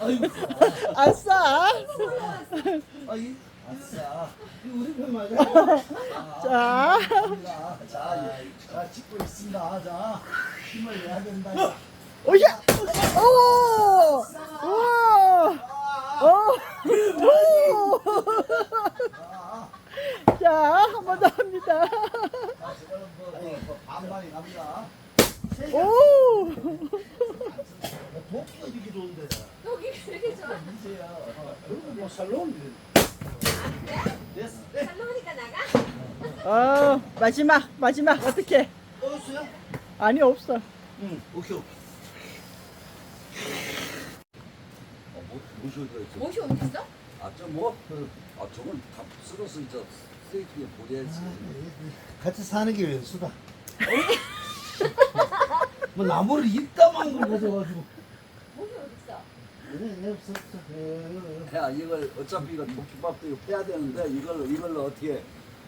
아이고. 아싸. 아이. 아싸. 우리 편 맞아. 자. 자, 찍고 있습니다. 자, 힘을 내야 된다. 오야. 오. 우와. 오. 자, 한 번 더 합니다. 반반이 갑니다. 오. 도끼가 이렇게 좋은데. 여기 되게 좋아. 이제야. 그리고 뭐 살롱. 됐어. 잘 나오니까 나가. 마지막 어떻게? 어딨어요? 아니 없어. 응. 오케이. 무엇이 어디 못이 어디 있어? 저건 다 쓸어서 이제 쓰레기에 버려야지. 같이 사는 게 왼수다. 뭐 나무를 이따만 걸 가져가지고. 못이 어디 있어? 네, 없어. 야, 이걸 어차피 이거 도끼밥도 이거 빼야 되는데 이걸로 어떻게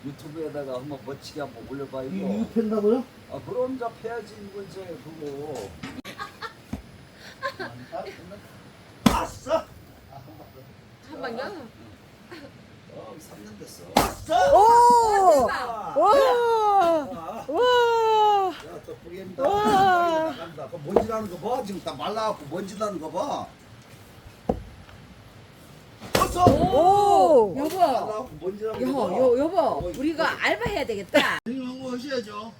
유튜브에다가 한번 멋지게 한번 올려봐 이거 이거. 팬다고요? 아 그럼 자 패야지 이거 이제 그거. 아싸! 한 방요? 3년 됐어. 아싸! 오. 대박. 와. 와. 야, 또 뿌리입니다. 와. 나간다. 그 먼지 나는 거 봐. 지금 다 말라갖고 먼지 나는 거 봐. 아싸! 오. 여보. 말라갖고 먼지 나는 거 봐. 여보. 우리가 알바해야 되겠다. 이런 거 하셔야죠.